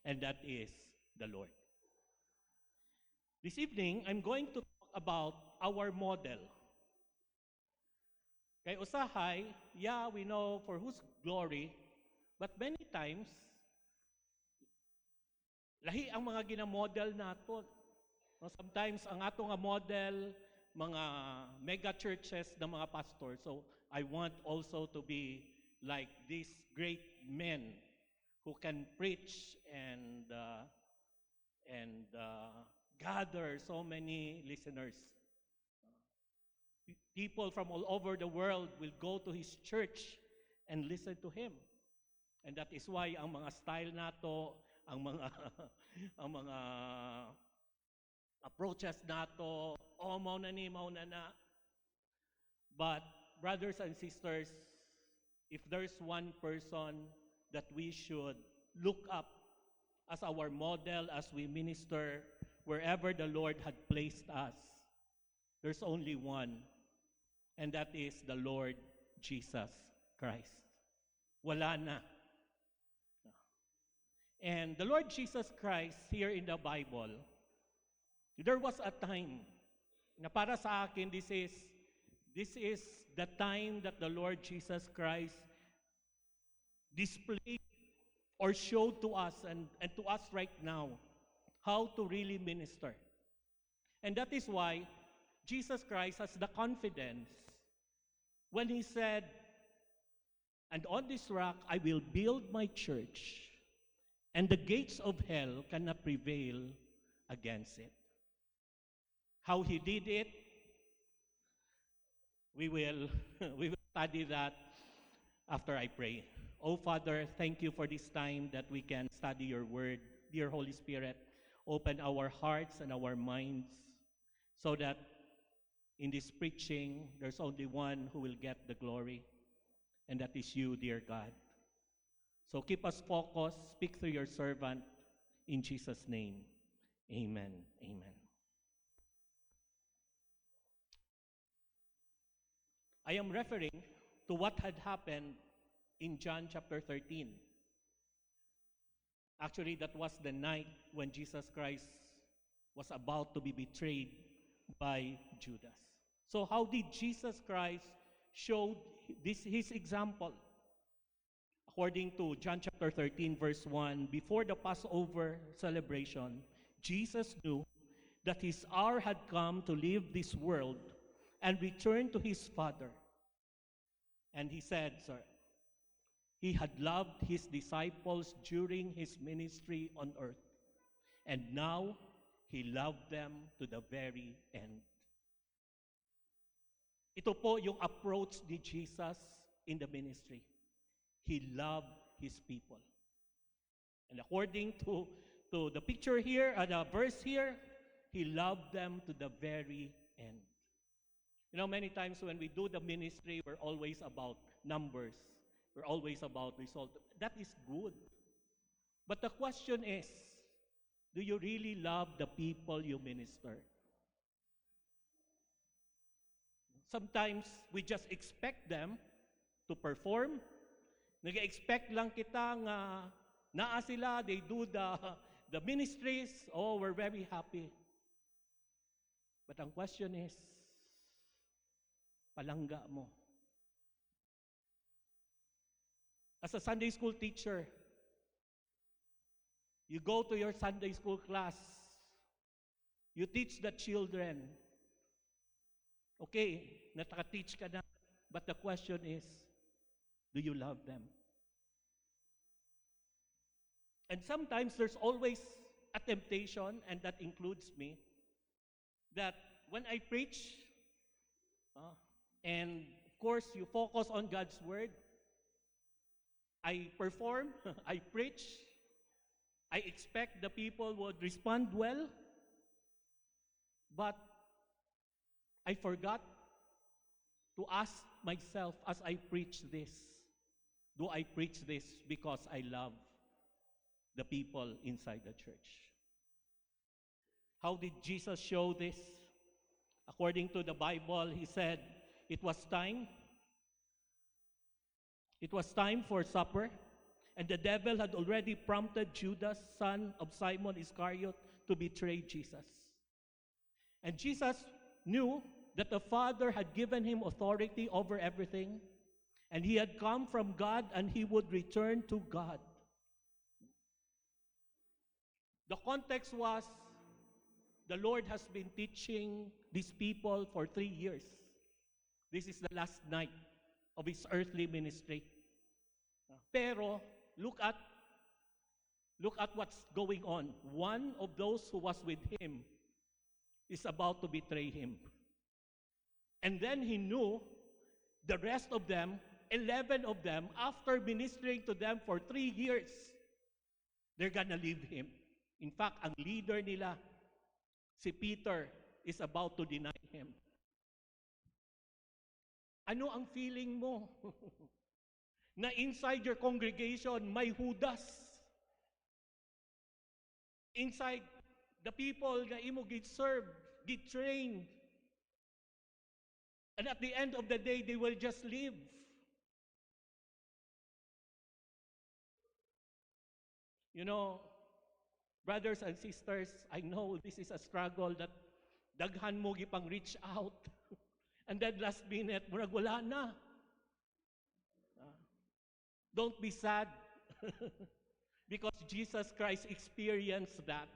and that is the Lord. This evening, I'm going to talk about our model. Kay usahay, yeah, we know for whose glory, but many times, lahi ang mga ginamodel nato. No, sometimes ang ato nga model, mga mega churches ng mga pastors. So I want also to be like these great men who can preach and gather so many listeners. People from all over the world will go to his church and listen to him. And that is why ang mga style nato, ang mga ang mga approaches nato, mao na ni, mao na na. But brothers and sisters, if there's one person that we should look up as our model as we minister wherever the Lord had placed us, there's only one, and that is the Lord Jesus Christ. Wala na. And the Lord Jesus Christ here in the Bible, there was a time na para sa akin, this is the time that the Lord Jesus Christ displayed or showed to us and to us right now how to really minister. And that is why Jesus Christ has the confidence when he said, "And on this rock I will build my church, and the gates of hell cannot prevail against it." How he did it, we will study that after I pray. Oh Father, thank you for this time that we can study your word. Dear Holy Spirit, open our hearts and our minds so that in this preaching, there's only one who will get the glory, and that is you, dear God. So keep us focused, speak through your servant, in Jesus' name. Amen. Amen. I am referring to what had happened in John chapter 13. Actually, that was the night when Jesus Christ was about to be betrayed by Judas. So how did Jesus Christ show his example? According to John chapter 13, verse 1, before the Passover celebration, Jesus knew that his hour had come to leave this world and return to his Father. And he said, he had loved his disciples during his ministry on earth, and now he loved them to the very end. Ito po yung approach ni Jesus in the ministry. He loved his people. And according to the picture here, the verse here, he loved them to the very end. You know, many times when we do the ministry, we're always about numbers. We're always about result. That is good. But the question is, do you really love the people you minister? Sometimes we just expect them to perform. Nag-expect lang kita nga naa sila, they do the ministries, oh, we're very happy. But ang question is, palangga mo. As a Sunday school teacher, you go to your Sunday school class, you teach the children. Okay, nataka-teach ka na, but the question is, do you love them? And sometimes there's always a temptation, and that includes me, that when I preach, and of course you focus on God's word, I perform, I preach, I expect the people would respond well, but I forgot to ask myself as I preach this, do I preach this because I love the people inside the church? How did Jesus show this? According to the Bible, he said, it was time for supper, And the devil had already prompted Judas, son of Simon Iscariot, to betray Jesus. And Jesus knew that the Father had given him authority over everything, and he had come from God and he would return to God. The context was the Lord has been teaching these people for 3 years. This is the last night of his earthly ministry. Pero look at what's going on. One of those who was with him is about to betray him. And then he knew the rest of them, 11 of them, after ministering to them for 3 years, they're gonna leave him. In fact, ang leader nila, si Peter, is about to deny him. Ano ang feeling mo? Na inside your congregation, may Judas. Inside the people na imo get served, get trained. And at the end of the day, they will just leave. You know, brothers and sisters, I know this is a struggle that daghan mo gipang reach out. And then last minute, murag wala na. Don't be sad. Because Jesus Christ experienced that.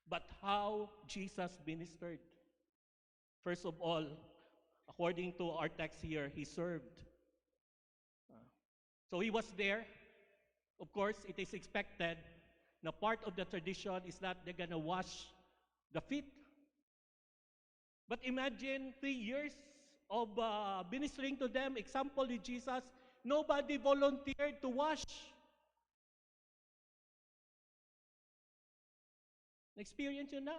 But how Jesus ministered? First of all, according to our text here, he served. So he was there. Of course, it is expected. Now, part of the tradition is that they're gonna wash the feet. But imagine 3 years of ministering to them, example with Jesus, nobody volunteered to wash. Na-experience yun na.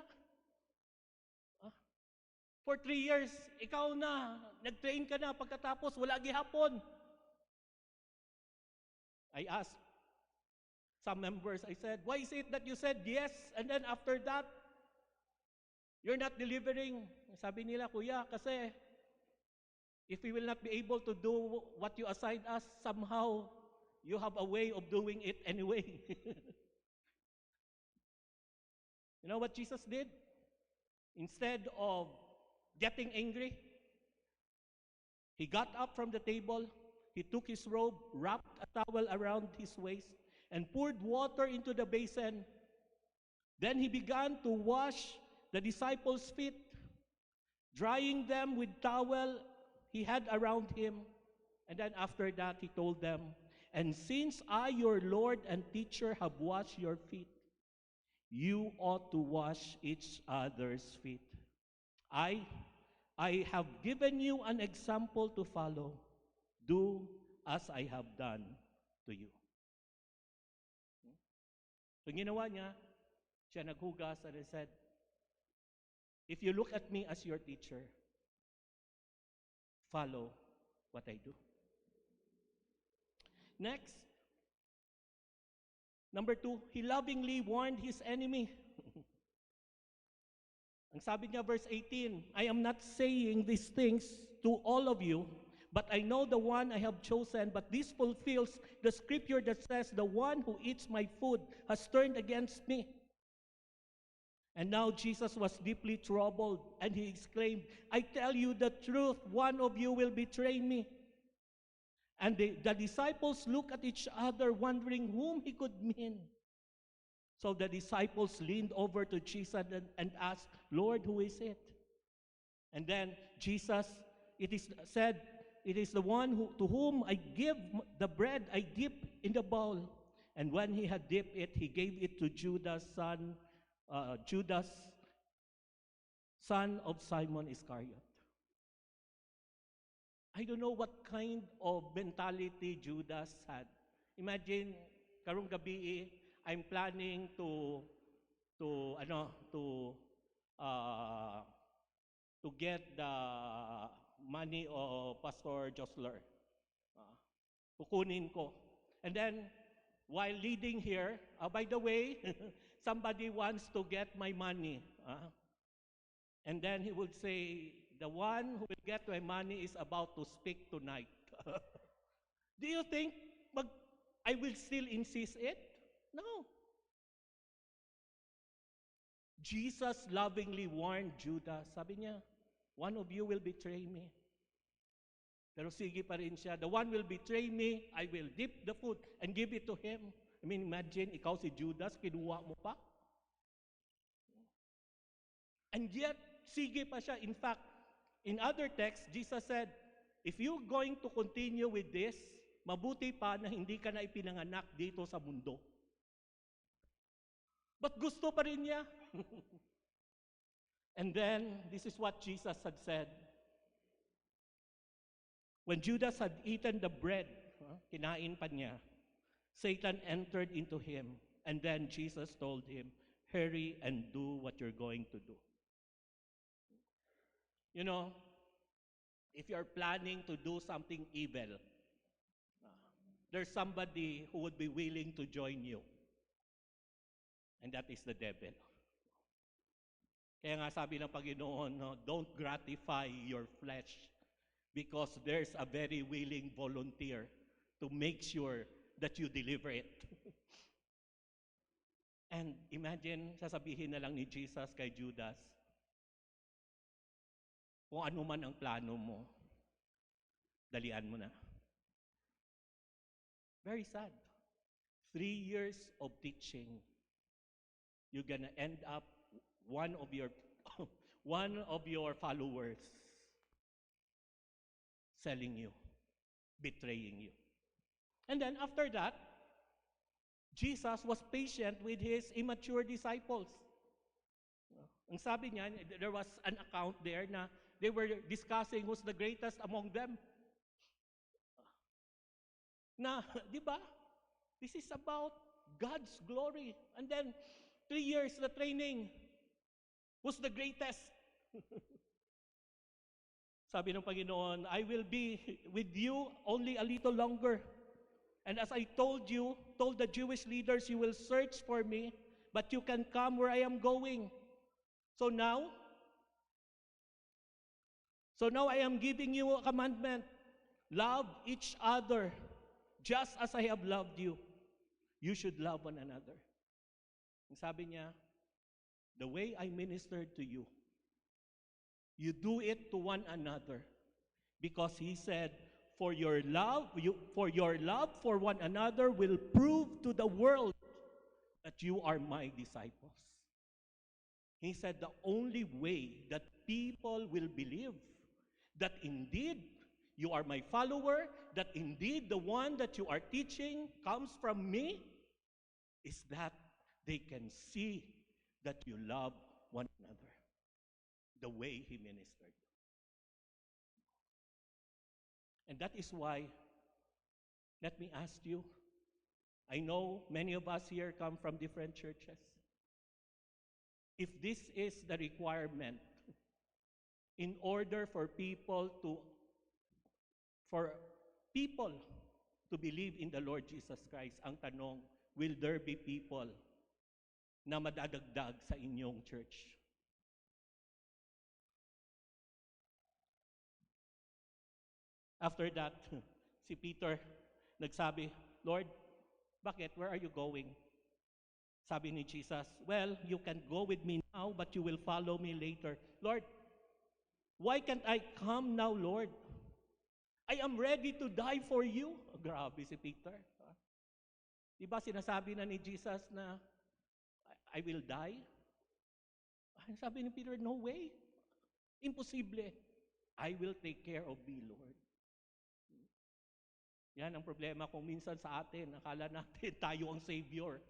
For 3 years, ikaw na, nag-train ka na, pagkatapos wala gihapon. I asked some members, I said, why is it that you said yes, and then after that, you're not delivering? Sabi nila, kuya, kasi if we will not be able to do what you assigned us, somehow you have a way of doing it anyway. You know what Jesus did? Instead of getting angry, he got up from the table, he took his robe, wrapped a towel around his waist, and poured water into the basin. Then he began to wash the disciples' feet, drying them with towel he had around him. And then after that, he told them, and since I, your Lord and teacher, have washed your feet, you ought to wash each other's feet. I have given you an example to follow. Do as I have done to you. So ginawa niya, siya naghugas and he said, if you look at me as your teacher, follow what I do. Next, number 2, he lovingly warned his enemy. Ang sabi niya, verse 18, I am not saying these things to all of you, but I know the one I have chosen, but this fulfills the scripture that says, the one who eats my food has turned against me. And now Jesus was deeply troubled, and he exclaimed, I tell you the truth, one of you will betray me. And the disciples looked at each other, wondering whom he could mean. So the disciples leaned over to Jesus and asked, Lord, who is it? And then Jesus, it is said, it is the one to whom I give the bread I dip in the bowl. And when he had dipped it, he gave it to Judas, son of Simon Iscariot. I don't know what kind of mentality Judas had. Imagine, karong gabi, I'm planning to get the money of Pastor Josler. Kukunin ko. And then, while leading here, by the way, somebody wants to get my money. And then he would say, the one who will get my money is about to speak tonight. Do you think I will still insist it? No. Jesus lovingly warned Judas. Sabi niya, one of you will betray me. Pero sige pa rin siya. The one will betray me, I will dip the food and give it to him. I mean, imagine, ikaw si Judas, kinuha mo pa. And yet, sige pa siya. In fact, in other texts, Jesus said, if you're going to continue with this, mabuti pa na hindi ka na ipinanganak dito sa mundo. But gusto pa rin niya. And then, this is what Jesus had said. When Judas had eaten the bread, kinain pa niya, Satan entered into him. And then Jesus told him, hurry and do what you're going to do. You know, if you're planning to do something evil, there's somebody who would be willing to join you. And that is the devil. Kaya nga sabi ng Panginoon, no, don't gratify your flesh because there's a very willing volunteer to make sure that you deliver it. And imagine, sasabihin na lang ni Jesus kay Judas, kung ano man ang plano mo, dalian mo na. Very sad. 3 years of teaching, you're gonna end up one of your followers selling you, betraying you. And then after that, Jesus was patient with his immature disciples. Ang sabi niya, there was an account there na they were discussing who's the greatest among them. Na, di ba? This is about God's glory. And then, 3 years na training. Who's the greatest? Sabi ng Panginoon, I will be with you only a little longer. And as I told the Jewish leaders, you will search for me, but you can come where I am going. So now I am giving you a commandment. Love each other. Just as I have loved you, you should love one another. Ang sabi niya, the way I ministered to you, you do it to one another. Because he said, for your love for one another will prove to the world that you are my disciples. He said the only way that people will believe that indeed you are my follower, that indeed the one that you are teaching comes from me, is that they can see that you love one another the way he ministered. And that is why, let me ask you, I know many of us here come from different churches. If this is the requirement in order for people to believe in the Lord Jesus Christ, ang tanong, will there be people na madadagdag sa inyong church? After that, si Peter nagsabi, Lord, bakit? Where are you going? Sabi ni Jesus, well, you can go with me now, but you will follow me later. Lord, why can't I come now, Lord? I am ready to die for you. Oh, grabe si Peter. Diba sinasabi na ni Jesus na, I will die? Sabi ni Peter, no way. Imposible. I will take care of thee, Lord. Yan ang problema kung minsan sa atin. Akala natin tayo ang Savior.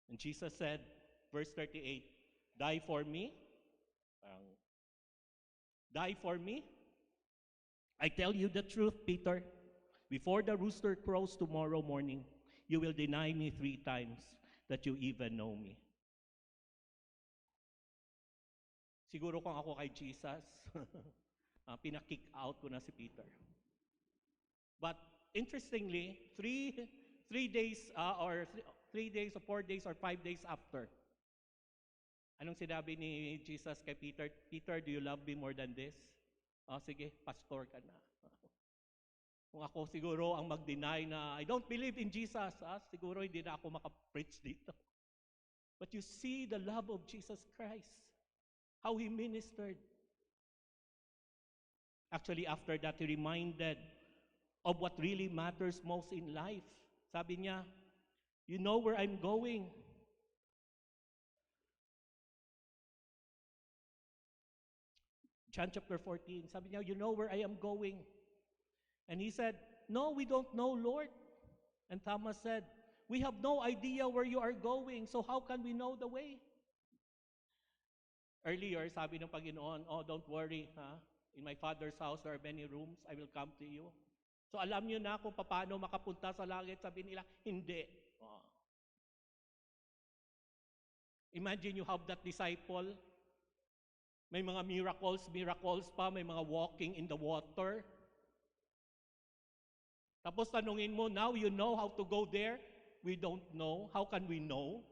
And Jesus said, verse 38, die for me? Die for me? I tell you the truth, Peter. Before the rooster crows tomorrow morning, you will deny me 3 times that you even know me. Siguro kung ako kay Jesus, pinakick out ko na si Peter. But interestingly, 3 days or 4 days or 5 days after, anong sinabi ni Jesus kay Peter? Peter, do you love me more than this? Oh, sige, pastor ka na. Kung ako siguro ang mag-deny na I don't believe in Jesus, siguro hindi na ako makapreach dito. But you see the love of Jesus Christ, how He ministered. Actually, after that, He reminded of what really matters most in life. Sabi niya, you know where I'm going. John chapter 14, sabi niya, you know where I am going. And he said, no, we don't know, Lord. And Thomas said, we have no idea where you are going, so how can we know the way? Earlier, sabi ng Panginoon, oh, don't worry, ha? In my Father's house, there are many rooms. I will come to you. So alam niyo na kung paano makapunta sa langit. Sabi nila, hindi. Oh. Imagine you have that disciple. May mga miracles pa, may mga walking in the water. Tapos tanungin mo, now you know how to go there? We don't know. How can we know?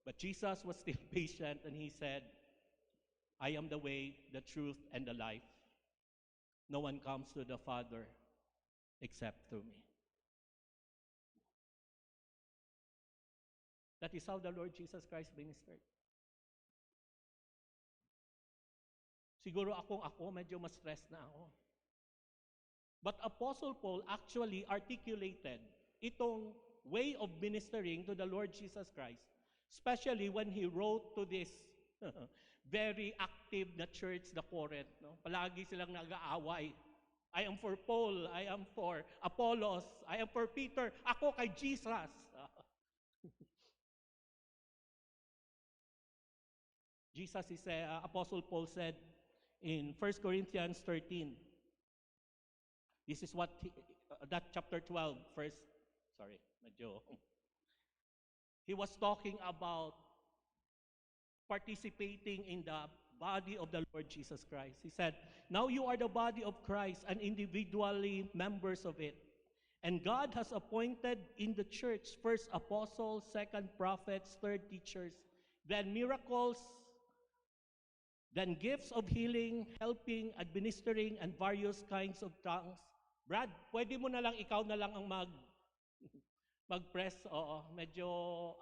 But Jesus was still patient and He said, I am the way, the truth, and the life. No one comes to the Father except through me. That is how the Lord Jesus Christ ministered. Siguro ako, medyo ma-stress na ako. But Apostle Paul actually articulated itong way of ministering to the Lord Jesus Christ, especially when he wrote to this very active na church, the Corinth. No? Palagi silang nag-aaway. I am for Paul, I am for Apollos, I am for Peter, ako kay Jesus. Jesus is, Apostle Paul said in 1 Corinthians 13, this is what, that chapter 12, he was talking about participating in the body of the Lord Jesus Christ. He said, now you are the body of Christ and individually members of it. And God has appointed in the church first apostles, second prophets, third teachers, then miracles, then gifts of healing, helping, administering, and various kinds of tongues. Brad, pwede mo na lang, ikaw na lang ang mag-press. Oo, medyo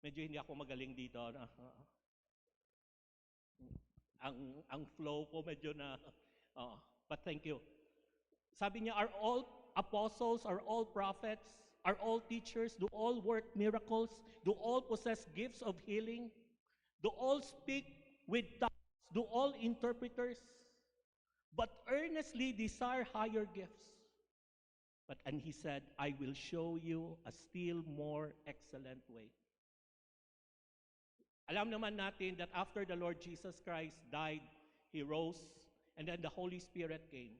hindi ako magaling dito. Ang flow ko medyo na, but thank you. Sabi niya, are all apostles, are all prophets, are all teachers, do all work miracles, do all possess gifts of healing, do all speak with tongues, do all interpreters, but earnestly desire higher gifts. And he said, I will show you a still more excellent way. Alam naman natin that after the Lord Jesus Christ died, He rose, and then the Holy Spirit came.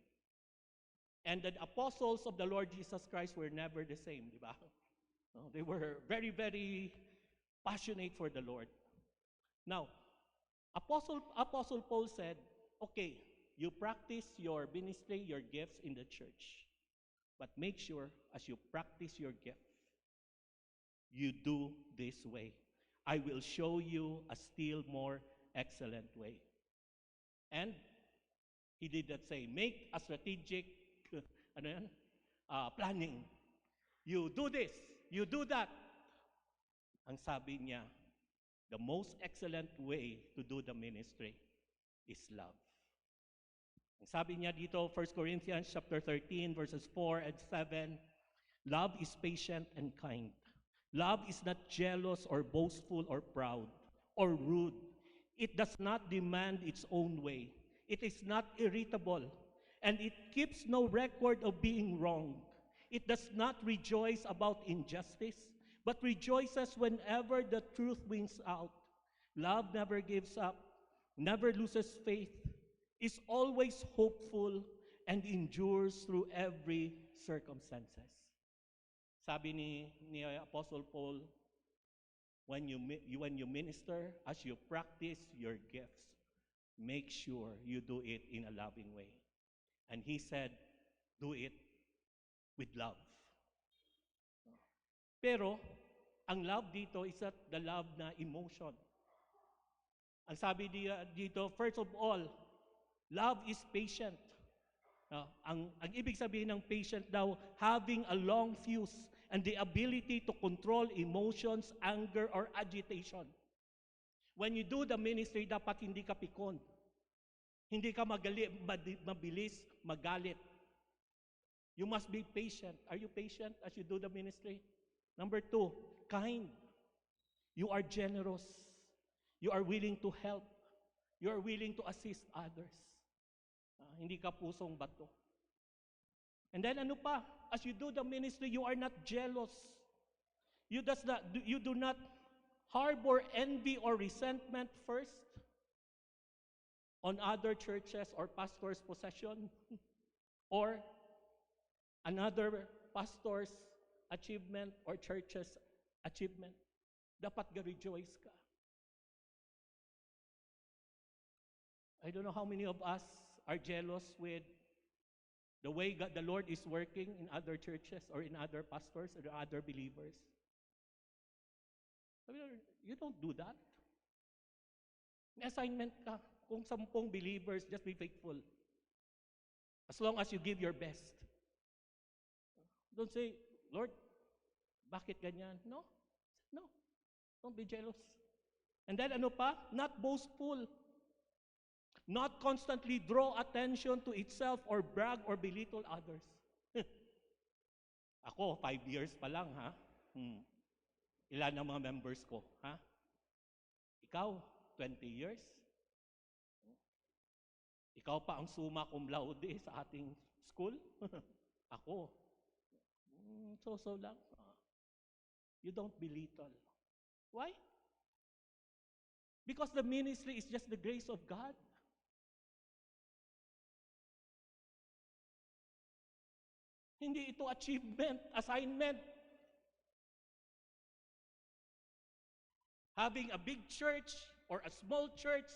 And the apostles of the Lord Jesus Christ were never the same, di ba? No, they were very, very passionate for the Lord. Now, Apostle Paul said, okay, you practice your ministry, your gifts in the church. But make sure, as you practice your gift, you do this way. I will show you a still more excellent way. And he did that say, make a strategic planning. You do this, you do that. Ang sabi niya, the most excellent way to do the ministry is love. Ang sabi niya dito, 1 Corinthians chapter 13, verses 4 and 7, love is patient and kind. Love is not jealous or boastful or proud or rude. It does not demand its own way. It is not irritable, and it keeps no record of being wronged. It does not rejoice about injustice, but rejoices whenever the truth wins out. Love never gives up, never loses faith, is always hopeful, and endures through every circumstances. Sabi ni Apostle Paul, when you minister, as you practice your gifts, make sure you do it in a loving way. And he said, do it with love. Pero, ang love dito is not the love na emotion. Ang sabi dito, first of all, love is patient. Ang ibig sabihin ng patient daw, having a long fuse and the ability to control emotions, anger, or agitation. When you do the ministry, dapat hindi ka pikon. Hindi ka mabilis magalit. You must be patient. Are you patient as you do the ministry? Number 2, kind. You are generous. You are willing to help. You are willing to assist others. Hindi ka pusong bato. And then ano pa? As you do the ministry, you are not jealous. You do not harbor envy or resentment first on other churches or pastors' possession or another pastor's achievement or church's achievement. Dapat ga-rejoice ka. I don't know how many of us are jealous with the way the Lord is working in other churches or in other pastors or other believers. You don't do that. May assignment ka. Kung 10 believers, just be faithful. As long as you give your best. Don't say, Lord, bakit ganyan? No. Don't be jealous. And then ano pa? Not boastful. Not constantly draw attention to itself or brag or belittle others. Ako, 5 years pa lang, ha? Ilan ang mga members ko, ha? Ikaw, 20 years? Ikaw pa ang summa cum laude sa ating school? Ako. So lang. You don't belittle. Why? Because the ministry is just the grace of God. Hindi ito achievement, assignment. Having a big church or a small church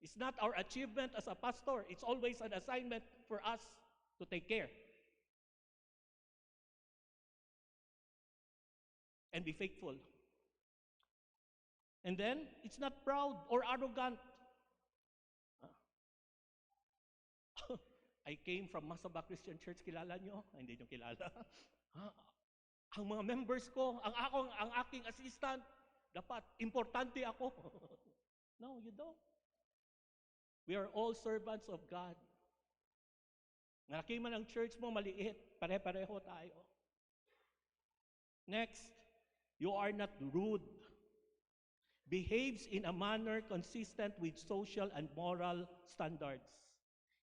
is not our achievement as a pastor. It's always an assignment for us to take care. And be faithful. And then, it's not proud or arrogant. I came from Masaba Christian Church. Kilala nyo? Hindi nyo kilala. Ang mga members ko, ang aking assistant, dapat importante ako. No, you don't. We are all servants of God. Malaki man ang church mo, maliit, pare-pareho tayo. Next, you are not rude. Behaves in a manner consistent with social and moral standards.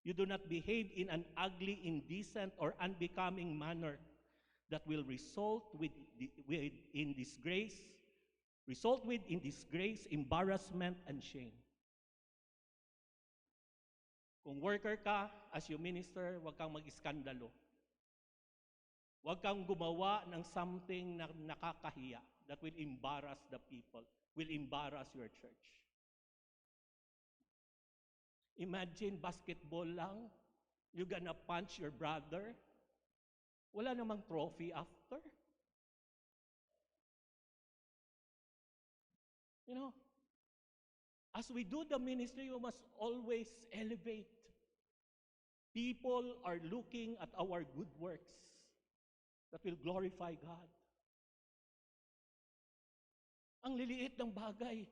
You do not behave in an ugly, indecent, or unbecoming manner that will result in disgrace, embarrassment, and shame. Kung worker ka, as you minister, huwag kang mag-iskandalo. Huwag kang gumawa ng something na nakakahiya that will embarrass the people, will embarrass your church. Imagine basketball lang, you're gonna punch your brother. Wala namang trophy after. You know, as we do the ministry, we must always elevate. People are looking at our good works that will glorify God. Ang liliit ng bagay.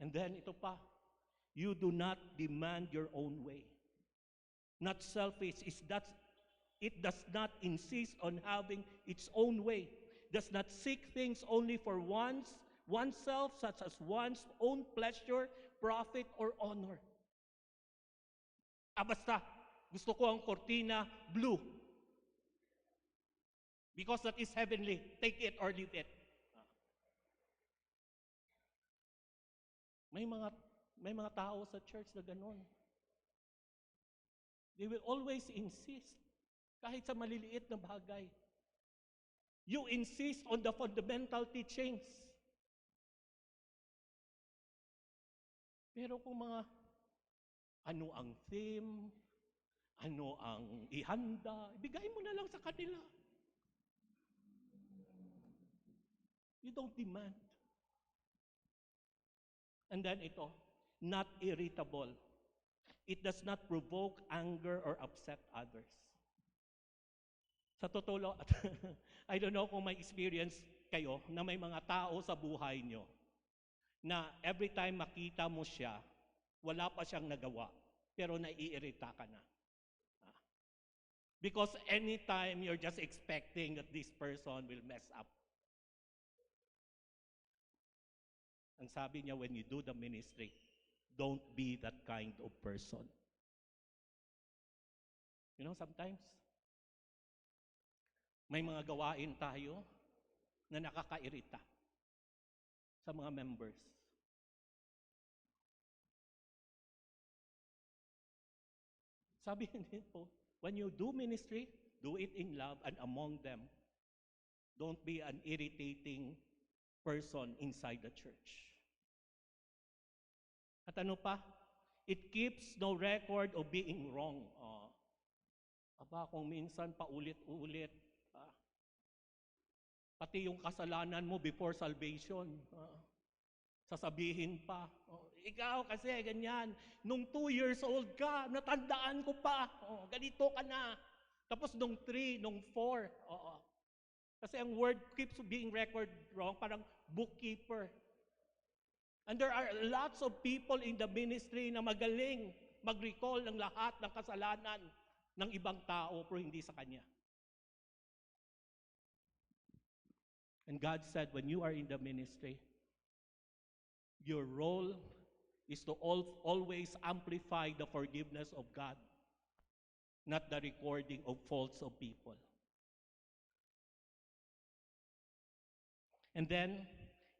And then ito pa, you do not demand your own way. Not selfish, it does not insist on having its own way. Does not seek things only for oneself, such as one's own pleasure, profit, or honor. Basta, gusto ko ang cortina blue. Because that is heavenly. Take it or leave it. May mga tao sa church na ganun. They will always insist, kahit sa maliliit na bagay. You insist on the fundamental teachings. Pero kung ano ang theme, ano ang ihanda, ibigay mo na lang sa kanila. You don't demand. And then ito, not irritable. It does not provoke anger or upset others. Sa totoo lang, I don't know kung may experience kayo na may mga tao sa buhay nyo na every time makita mo siya, wala pa siyang nagawa, pero naiirita ka na. Because anytime you're just expecting that this person will mess up. Ang sabi niya, when you do the ministry, don't be that kind of person. You know, sometimes, may mga gawain tayo na nakakairita sa mga members. Sabi nito, when you do ministry, do it in love and among them. Don't be an irritating person inside the church. At ano pa? It keeps no record of being wrong. Aba, kung minsan paulit-ulit, pati yung kasalanan mo before salvation, sasabihin pa, ikaw kasi ganyan, nung 2 years old ka, natandaan ko pa, ganito ka na. Tapos nung 3, nung 4, kasi ang word keeps being record wrong, parang bookkeeper. And there are lots of people in the ministry na magaling mag-recall ng lahat ng kasalanan ng ibang tao pero hindi sa kanya. And God said, when you are in the ministry, your role is to always amplify the forgiveness of God, not the recording of faults of people. And then,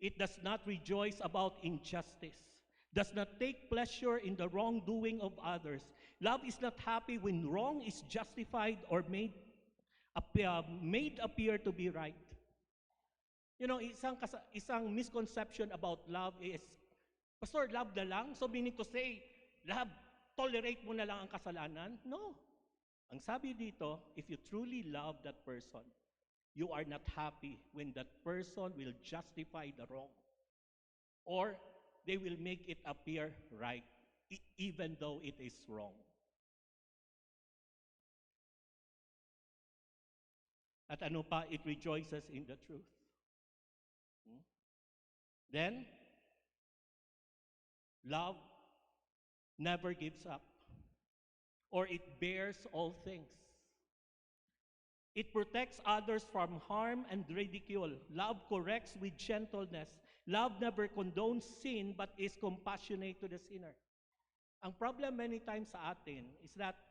it does not rejoice about injustice, does not take pleasure in the wrongdoing of others. Love is not happy when wrong is justified or made appear to be right. You know, isang misconception about love is, Pastor, love na lang? So meaning to say, love, tolerate mo na lang ang kasalanan? No. Ang sabi dito, if you truly love that person, you are not happy when that person will justify the wrong. Or they will make it appear right, even though it is wrong. At ano pa, it rejoices in the truth. Then, love never gives up, or it bears all things. It protects others from harm and ridicule. Love corrects with gentleness. Love never condones sin but is compassionate to the sinner. Ang problem many times sa atin is that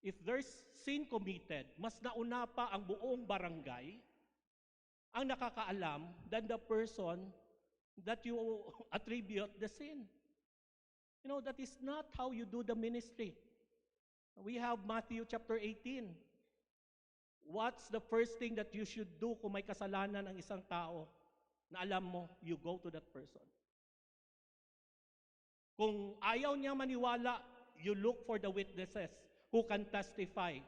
if there's sin committed, mas nauna pa ang buong barangay ang nakakaalam than the person that you attribute the sin. You know, that is not how you do the ministry. We have Matthew chapter 18. What's the first thing that you should do kung may kasalanan ang isang tao na alam mo, you go to that person. Kung ayaw niya maniwala, you look for the witnesses who can testify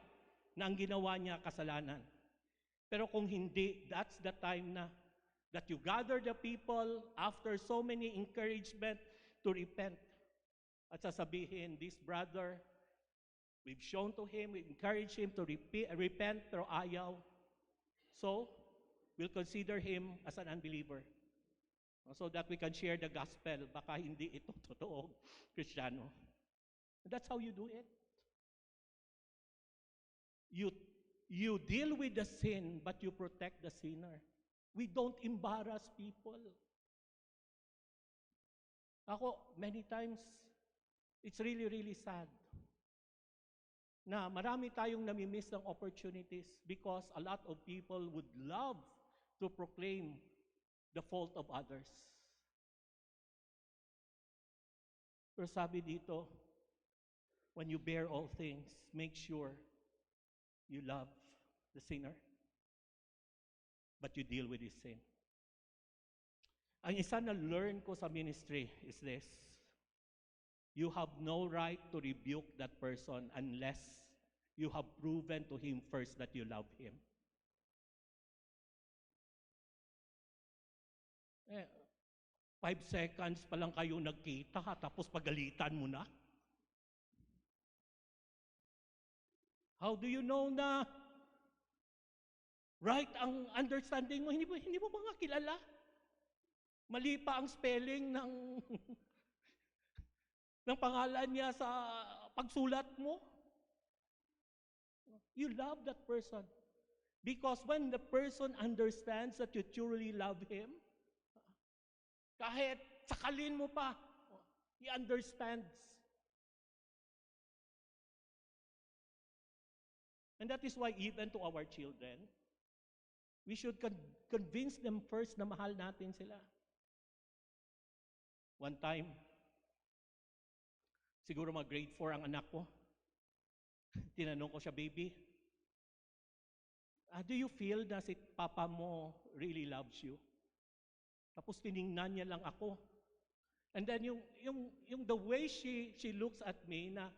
na ang ginawa niya kasalanan. Pero kung hindi, that's the time na that you gather the people after so many encouragement to repent. At sasabihin, this brother, we've shown to him, we encourage him to repent pero ayaw. So, we'll consider him as an unbeliever. So that we can share the gospel. Baka hindi ito totoo, Kristiyano. That's how you do it. You deal with the sin, but you protect the sinner. We don't embarrass people. Ako, many times, it's really, really sad na marami tayong namimiss ng opportunities because a lot of people would love to proclaim the fault of others. Pero sabi dito, when you bear all things, make sure you love the sinner, but you deal with his sin. Ang isa na learn ko sa ministry is this: you have no right to rebuke that person unless you have proven to him first that you love him. 5 seconds pa lang kayo nagkita, tapos pagalitan mo na? How do you know na right ang understanding mo? Hindi mo ba nga kilala? Mali pa ang spelling ng ng pangalan niya sa pagsulat mo. You love that person. Because when the person understands that you truly love him, kahit sakalin mo pa, he understands. And that is why even to our children, we should convince them first na mahal natin sila. One time, siguro mga grade 4 ang anak ko. Tinanong ko siya, baby, do you feel na si papa mo really loves you? Tapos tiningnan niya lang ako. And then yung the way she looks at me na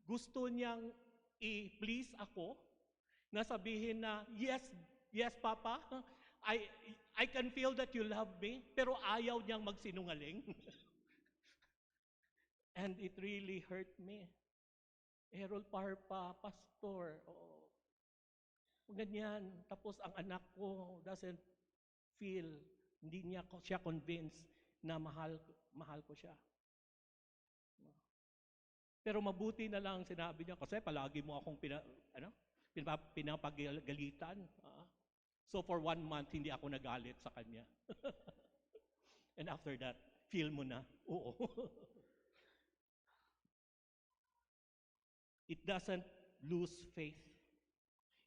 gusto niyang i-please ako, na sabihin na, yes papa, I can feel that you love me, pero ayaw niyang magsinungaling. And it really hurt me. Errol Parpa, pastor, ganyan. Tapos ang anak ko doesn't feel, hindi niya siya convinced na mahal ko siya. Pero mabuti na lang sinabi niya, kasi palagi mo akong pinapagalitan. So for 1 month, hindi ako nagalit sa kanya. And after that, feel mo na, oo. It doesn't lose faith.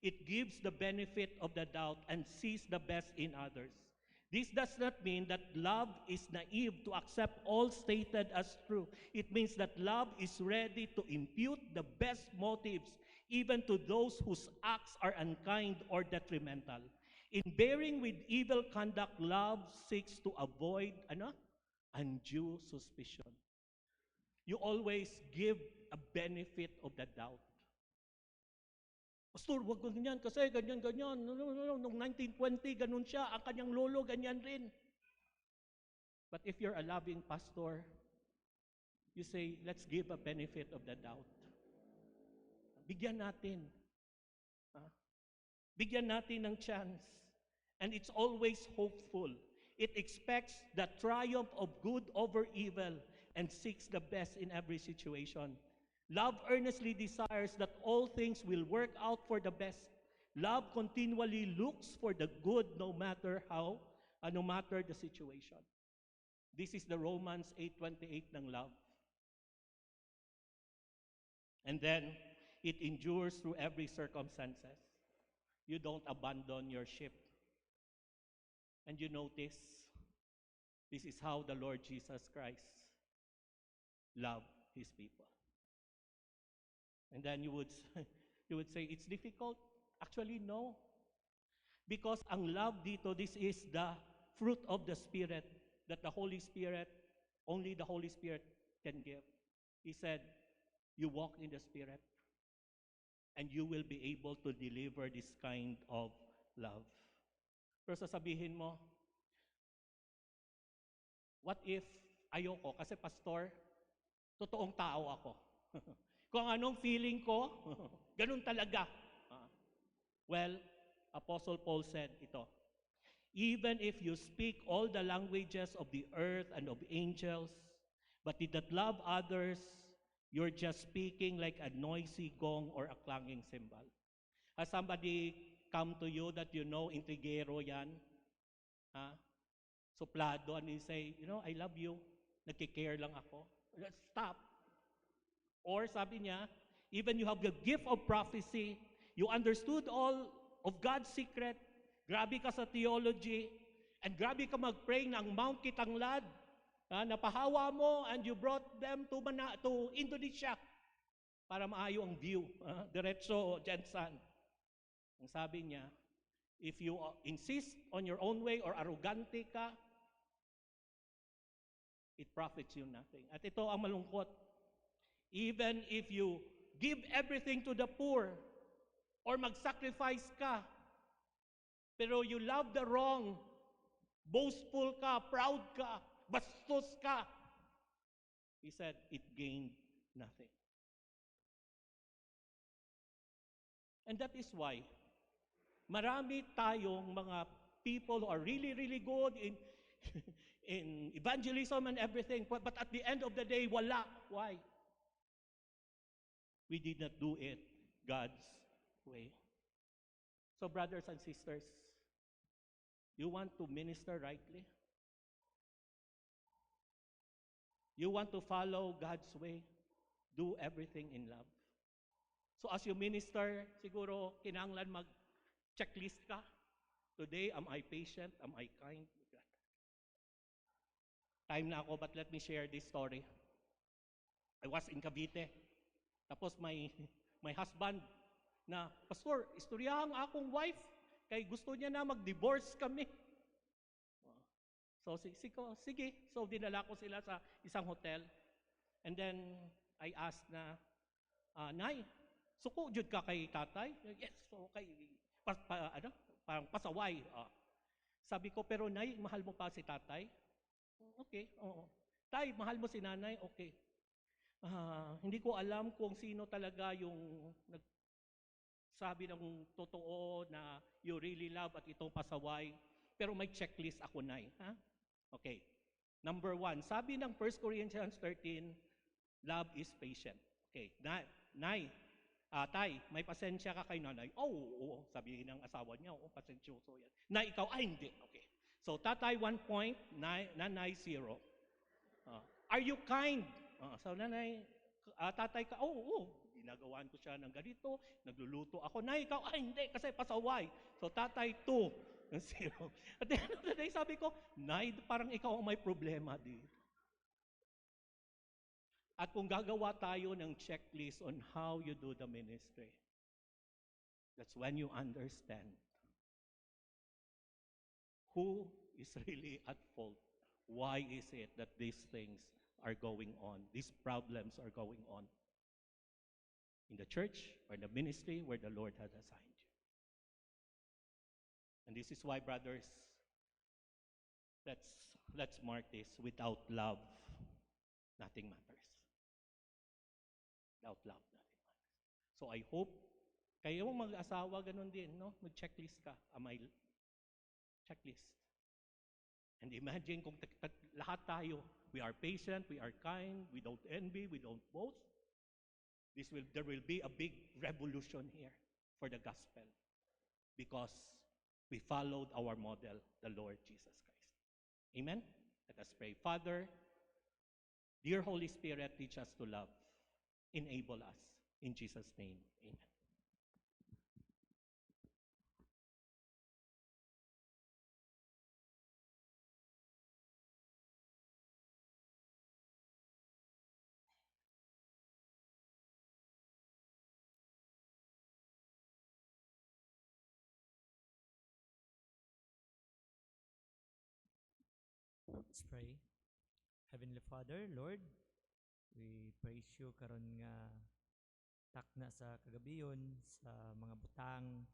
It gives the benefit of the doubt and sees the best in others. This does not mean that love is naive to accept all stated as true. It means that love is ready to impute the best motives even to those whose acts are unkind or detrimental. In bearing with evil conduct, love seeks to avoid undue suspicion. You always give a benefit of the doubt. Pastor, wag ganyan kasi ganyan. Noong 1920, ganun siya. Ang kanyang lolo, ganyan rin. But if you're a loving pastor, you say, let's give a benefit of the doubt. Bigyan natin. Bigyan natin ng chance. And it's always hopeful. It expects the triumph of good over evil and seeks the best in every situation. Love earnestly desires that all things will work out for the best. Love continually looks for the good no matter the situation. This is the Romans 8:28 ng love. And then, it endures through every circumstances. You don't abandon your ship. And you notice, this is how the Lord Jesus Christ loved His people. And then you would say, it's difficult. Actually, no. Because ang love dito, this is the fruit of the Spirit that the Holy Spirit, only the Holy Spirit can give. He said, you walk in the Spirit and you will be able to deliver this kind of love. Pero sasabihin mo, what if ayoko? Kasi pastor, totoong tao ako. Kung anong feeling ko, ganun talaga. Well, Apostle Paul said ito, even if you speak all the languages of the earth and of angels, but did not love others, you're just speaking like a noisy gong or a clanging cymbal. Has somebody come to you that you know, intrigero yan? Suplado, and you say, I love you, nagkikare lang ako. Stop. Or sabi niya, even you have the gift of prophecy, you understood all of God's secret, grabe ka sa theology, and grabe ka mag-pray ng Mount Kitanglad, napahawa mo, and you brought them to Indonesia para maayo ang view, diretso Jensan. Ang sabi niya, if you insist on your own way or arrogante ka, it profits you nothing. At ito ang malungkot. Even if you give everything to the poor or mag-sacrifice ka, pero you love the wrong, boastful ka, proud ka, bastos ka. He said, it gained nothing. And that is why, marami tayong mga people who are really, really good in, in evangelism and everything, but at the end of the day, wala. Why? We did not do it God's way. So brothers and sisters, you want to minister rightly? You want to follow God's way? Do everything in love. So as you minister, siguro kinanglan mag-checklist ka. Today, am I patient? Am I kind? Time na ako, but let me share this story. I was in Cavite. Tapos my husband na, Pastor, istoryahan akong wife. Kay gusto niya na mag-divorce kami. So sige. So dinala ko sila sa isang hotel. And then I asked na, Nay, suko jud ka kay tatay? Yes, so kay parang pasaway. Sabi ko, pero Nay, mahal mo pa si tatay? Okay, oo. Tay, mahal mo si nanay? Okay. Hindi ko alam kung sino talaga yung nagsabi ng totoo na you really love at itong pasaway. Pero may checklist ako, Nay. Ha? Okay. Number 1, sabi ng 1 Corinthians 13, love is patient. Okay. Nay, Tay, may pasensya ka kay nanay? Oo. Sabihin ng asawa niya, pasensyoso yan. Nay, ikaw, hindi. Okay. So, tatay 1 point, nanay 0. Are you kind? So, nanay, tatay ka, oo. Ginagawaan ko siya ng ganito, nagluluto ako. Nay, ikaw, hindi, kasi pasaway. So, tatay 2. 0. At the end of the day, sabi ko, Nay, parang ikaw ang may problema dito. At kung gagawa tayo ng checklist on how you do the ministry, that's when you understand who is really at fault. Why is it that these things are going on, these problems are going on in the church or in the ministry where the Lord has assigned you? And this is why, brothers, let's mark this. Without love, nothing matters. Without love, nothing matters. So I hope kayo mag-asawa ganun din, no? Mag-checklist ka. Checklist. And imagine kung lahat tayo, we are patient, we are kind, we don't envy, we don't boast. There will be a big revolution here for the gospel because we followed our model, the Lord Jesus Christ. Amen? Let us pray. Father, dear Holy Spirit, teach us to love. Enable us. In Jesus' name, amen. Let's pray. Heavenly Father, Lord, we praise you karon nga takna sa kagabiyon sa mga butang